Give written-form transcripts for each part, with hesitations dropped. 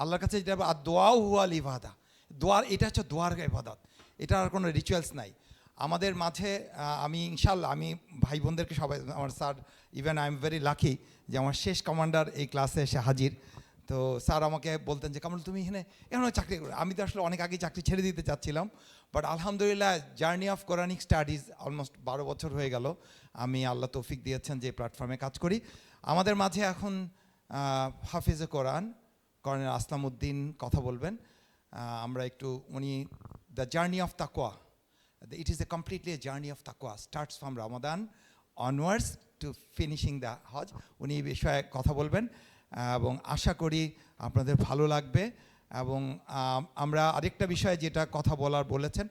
আল্লাহর কাছে যেটা আর দোয়াও হুয়াল ইবাদা, দোয়ার এটা হচ্ছে দোয়ার ইবাদত, এটা আর কোনো রিচুয়ালস নাই আমাদের মাঝে। আমি ইনশাল্লাহ আমি ভাই বোনদেরকে সবাই, আমার sir even I am very lucky যে আমার শেষ কমান্ডার এই ক্লাসে এসে হাজির। তো স্যার আমাকে বলতেন যে কামরুল তুমি এখানে চাকরি করো। আমি তো আসলে অনেক আগেই চাকরি ছেড়ে দিতে চাচ্ছিলাম, বাট আলহামদুলিল্লাহ journey of Quranic studies almost 12 বছর হয়ে গেল আমি, আল্লাহ তৌফিক দিয়েছেন যে প্ল্যাটফর্মে কাজ করি। আমাদের মাঝে এখন হাফিজে কোরআন কর্নেল আসলাম উদ্দিন কথা বলবেন। আমরা একটু উনি দ্য জার্নি অফ তাকওয়া, it is a completely a journey of taqwa, starts from Ramadan onwards to finishing the Hajj. উনি এই বিষয়ে কথা বলবেন এবং আশা করি আপনাদের ভালো লাগবে। এবং আমরা আরেকটা বিষয়ে যেটা কথা বলেছেন,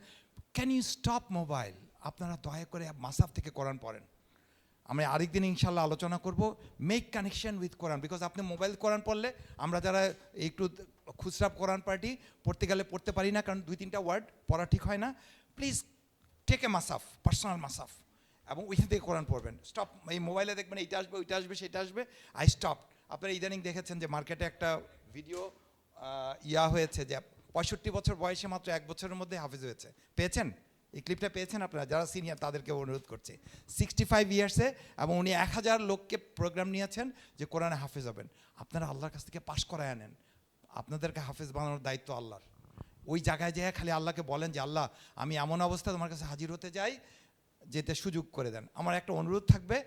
ক্যান ইউ স্টপ মোবাইল, আপনারা দয়া করে মাসাফ থেকে কোরআন পড়েন। আমরা আরেকদিন ইনশাল্লাহ আলোচনা করব make connection with Quran, because আপনি মোবাইল কোরআন পড়লে আমরা যারা একটু খুচরা কোরআন পার্টি পড়তে গেলে পড়তে পারি না, কারণ 2-3টা ওয়ার্ড পড়া ঠিক হয় না। প্লিজ টেক এ মাসাফ, পার্সোনাল মাসাফ, এবং ওইখান থেকে কোরআন পড়বেন। স্টপ, এই মোবাইলে দেখবেন এইটা আসবে ওইটা আসবে সেটা আসবে, আই স্টপ। আপনারা ইদানিং দেখেছেন যে মার্কেটে একটা ভিডিও হয়েছে যে 65 বছর বয়সে মাত্র 1 বছরের মধ্যে হাফিজ হয়েছে। পেয়েছেন এই ক্লিপটা? পেয়েছেন আপনারা? যারা সিনিয়র তাদেরকে অনুরোধ করছি, 65 ইয়ার্সে, এবং উনি 1000 লোককে প্রোগ্রাম নিয়েছেন যে কোরআনে হাফিজ হবেন। আপনারা আল্লাহর কাছ থেকে পাশ করায় আনেন, আপনাদেরকে হাফিজ বানানোর দায়িত্ব আল্লাহর। ওই জায়গায় যেয়ে খালি আল্লাহকে বলেন যে আল্লাহ আমি এমন অবস্থায় তোমার কাছে হাজির হতে যাই, যেতে সুযোগ করে দেন। আমার একটা অনুরোধ থাকবে,